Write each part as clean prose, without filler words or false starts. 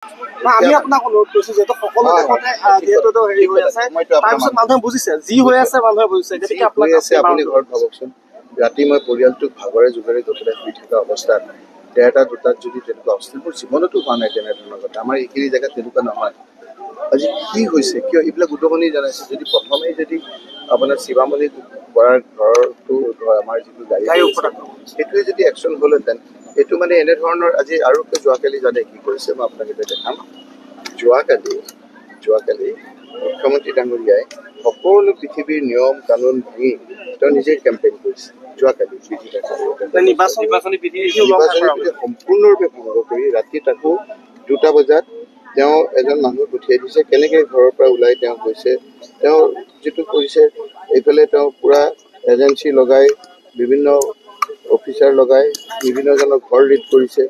আমি আপোনাক অনুৰোধ কৰিছো যিহেতু সকলো দেশতে যিহেতু হেৰি হৈ আছে তাৰপিছত মানুহে বুজিছে যি হৈ আছে মানুহে বুজিছে গতিকে আপোনাক আপুনি ঘৰত ভাবকচোন ৰাতি মই পৰিয়ালটোক ভাগৰে জোগৰে গৈ পেলাই শুই থকা অৱস্থাত ১:৩০ ২টাত যদি তেনেকুৱা অৱস্থা মোৰ জীৱনতো হোৱা নাই তেনেধৰণৰ কথা আমাৰ এইখিনি জেগাত তেনেকুৱা নহয় আজি কি হৈছে কিয় এইবিলাক উদগনি জনাইছে যদি প্ৰথমেই যদি আপোনাৰ শিৱামণি বৰাৰ ঘৰটো আমাৰ যিটো গাড়ী সেইটোৱে যদি একশ্যন হ'লহেঁতেন এইটো মানে এনেধৰণৰ আজি আৰু যোৱাকালি জানে কি কৰিছে মই আপোনাক এতিয়া দেখাম যোৱাকালি মুখ্যমন্ত্ৰী ডাঙৰীয়াই সকলো পৃথিৱীৰ নিয়ম কানুন ভাঙি তেওঁ নিজে কেম্পেইন কৰিছে যোৱাকালি নিৰ্বাচনী বিধি সম্পূৰ্ণৰূপে ভংগ কৰি ৰাতি তাকো ২টা বজাত তেওঁ এজন মানুহ পঠিয়াই দিছে কেনেকৈ ঘৰৰ পৰা ওলাই তেওঁ গৈছে তেওঁ যিটো কৰিছে এইফালে তেওঁ পূৰা এজেঞ্চি লগাই বিভিন্ন অফিচাৰ লগাই বিভিন্নজনক ঘৰ ৰেড কৰিছে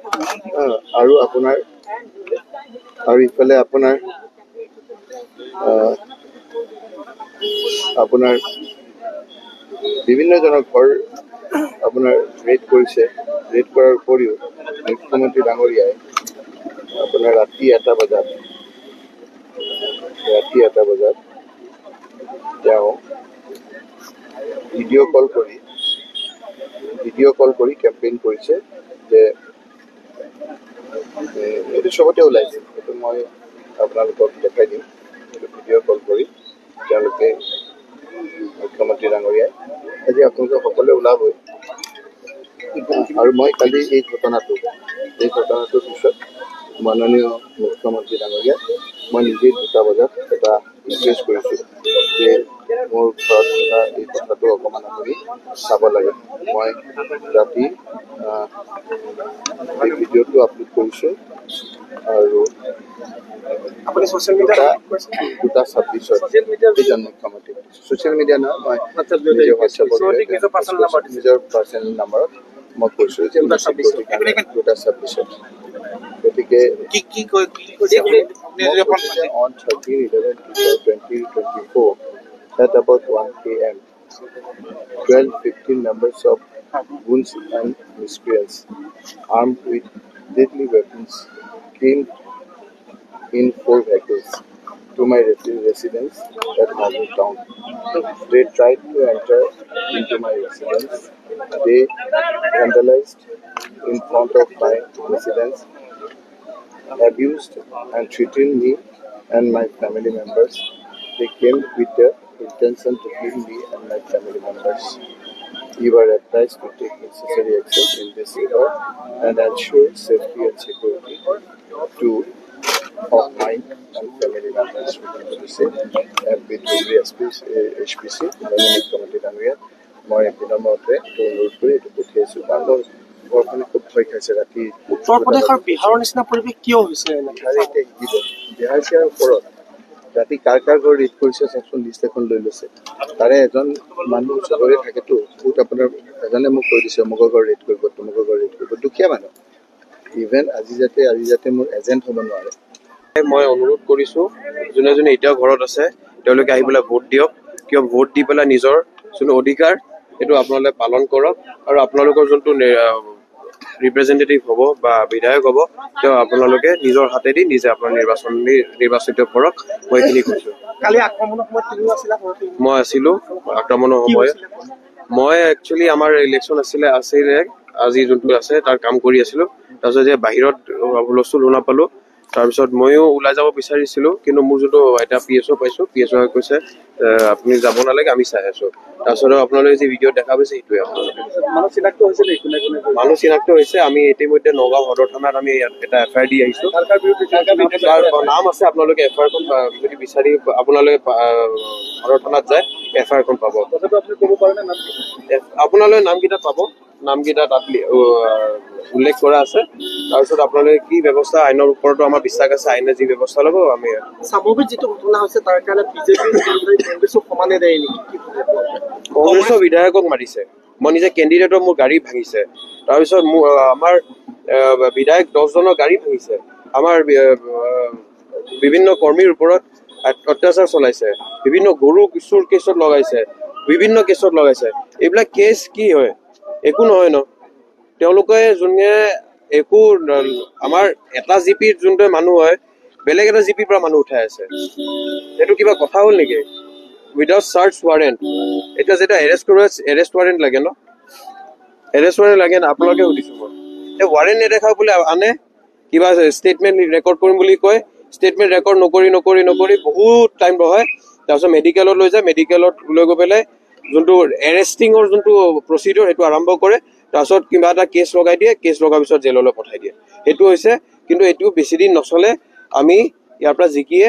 আৰু ইফালে আপোনাৰ বিভিন্নজনক ঘৰ আপোনাৰ ৰেড কৰিছে ৰেড কৰাৰ উপৰিও মুখ্যমন্ত্ৰী ডাঙৰীয়াই আপোনাৰ ৰাতি এটা বজাত তেওঁ ভিডিঅ' কল কৰি কেম্পেইন কৰিছে যে এইটো চবতে ওলাইছে এইটো মই আপোনালোকক দেখাই দিম এইটো ভিডিঅ' কল কৰি তেওঁলোকে মুখ্যমন্ত্ৰী ডাঙৰীয়াই আজি আপোনালোকে সকলোৱে ওলাবই আৰু মই কালি এই ঘটনাটোৰ পিছত মাননীয় মুখ্যমন্ত্ৰী ডাঙৰীয়া মই নিজেই ২টা বজাত এটা ৰিকুৱেষ্ট কৰিছোঁ যে মোৰ ঘৰত থকা এই কথাটো অকণমান আপুনি চাব লাগে মই ৰাতি এই ভিডিঅ'টো আপলোড কৰিছোঁ আৰু ২:২৬ এইজন মুখ্যমন্ত্ৰী ছ'চিয়েল মিডিয়া নহয় মই নিজৰ হোৱাটছএপত নিজৰ পাৰ্চনেল নাম্বাৰত মই কৈছোঁ যে ২:২৬ গতিকে on 13/11/2024 at about 1 p.m. 12-15 members of goons and miscreants armed with deadly weapons came in 4 vehicles to my residence at Mazur town. They tried to enter into my residence. They vandalized in front of my residence, abused and threatened me and my family members. They came with the intention to kill me and my family members. You are advised to take necessary action in this regard and ensure safety and security of mine and family members. HPC, মুখ্যমন্ত্ৰী ডাঙৰীয়া মই বিনম্ৰতে অনুৰোধ কৰি এইটো পঠিয়াইছোঁ কাৰণ ঘৰখনে খুব ভয় খাইছে ৰাতি উত্তৰ প্ৰদেশ আৰু বিহাৰৰ নিচিনা পৰিৱেশ কিয় হৈছে বিহাৰ চিয়াৰ ওপৰত ৰাতি কাৰ ঘৰ ৰেড কৰিছে চাওকচোন লিষ্ট এখন লৈ লৈছে তাৰে এজন মানুহ চবৰে থাকেতো বহুত আপোনাৰ এজনে মোক কৈ দিছে অমুকৰ ঘৰ ৰেড কৰিব তমুকৰ ঘৰ ৰেড কৰিব দুখীয়া মানুহ ইভেন আজি যাতে মোৰ এজেণ্ট হ'ব নোৱাৰে মই অনুৰোধ কৰিছোঁ যোনে যোনে এতিয়াও ঘৰত আছে তেওঁলোকে আহি পেলাই ভোট দিয়ক কিয় ভোট দি পেলাই নিজৰ যোনটো অধিকাৰ সেইটো আপোনালোকে পালন কৰক আৰু আপোনালোকৰ যোনটো ৰিপ্ৰেজেণ্টেটিভ হ'ব বা বিধায়ক হ'ব তেওঁ আপোনালোকে নিজৰ হাতেদি নিজে আপোনাৰ নিৰ্বাচিত কৰক মই এইখিনি কৈছোঁ মই আছিলোঁ আক্ৰমণৰ সময়ত মই একচুৱেলি আমাৰ ইলেকশ্যন আছিলে আজি যোনটো আছে তাৰ কাম কৰি আছিলোঁ তাৰপিছত যে বাহিৰত হুলস্থুল শুনা পালোঁ তাৰপিছত ময়ো ওলাই যাব বিচাৰিছিলোঁ কিন্তু মোৰ যোনটো এটা PSO পাইছোঁ PSO কৈছে আপুনি যাব নালাগে আমি চাই আছোঁ তাৰপিছত আপোনালোকে যি ভিডিঅ' দেখা পাইছে সেইটোৱে আপোনালোকে মানুহ চিনাক্ত হৈছে আমি ইতিমধ্যে নগাঁও সদৰ থানাত আমি এটা FIR দি আহিছোঁ তাৰ নাম আছে আপোনালোকে FIRখন যদি বিচাৰি আপোনালোকে সদৰ থানাত যায় FIRখন পাব আপোনালোকে নামকেইটা পাব নামকেইটা তাত উল্লেখ কৰা আছে তাৰপিছত আপোনালোকে কি ব্যৱস্থা আইনৰ ওপৰতো আমাৰ বিশ্বাস আছে আইনে যি ব্যৱস্থা ল'ব আমি স্বাভাৱিক যিটো ঘটনা হৈছে তাৰ কাৰণে কংগ্ৰেছক সমানে দেয় নেকি কংগ্ৰেছৰ বিধায়কক মাৰিছে মই নিজে কেণ্ডিডেটৰ মোৰ গাড়ী ভাঙিছে তাৰপিছত আমাৰ বিধায়ক 10জনৰ গাড়ী ভাঙিছে আমাৰ বিভিন্ন কৰ্মীৰ ওপৰত অত্যাচাৰ চলাইছে বিভিন্ন গৰু চুৰ কেছত লগাইছে বিভিন্ন কেছত লগাইছে এইবিলাক কেছ কি হয় একো নহয় ন তেওঁলোকে যোনে একো আমাৰ এটা জিপিৰ যোনটো মানুহ হয় বেলেগ এটা জিপিৰ পৰা মানুহ উঠাই আছে সেইটো কিবা কথা হ'ল নেকি উইদাউট চাৰ্চ ৱাৰেণ্ট এতিয়া যেতিয়া এৰেষ্ট ৱাৰেণ্ট লাগে ন এৰেষ্ট ৱাৰেণ্ট লাগে না আপোনালোকে সুধিছো মই এই ৱাৰেণ্ট নেদেখাও বোলে আনে কিবা ষ্টেটমেণ্ট ৰেকৰ্ড কৰিম বুলি কয় ষ্টেটমেণ্ট ৰেকৰ্ড নকৰি বহুত টাইম ৰখায় তাৰপিছত মেডিকেলত লৈ যায় মেডিকেলত লৈ গৈ পেলাই যোনটো এৰেষ্টিঙৰ যোনটো প্ৰচিডিউৰ সেইটো আৰম্ভ কৰে তাৰপিছত কিবা এটা কেছ লগাই দিয়ে কেছ লগাৰ পিছত জেললৈ পঠাই দিয়ে সেইটো হৈছে কিন্তু এইটো বেছি দিন নচলে আমি ইয়াৰ পৰা জিকিয়ে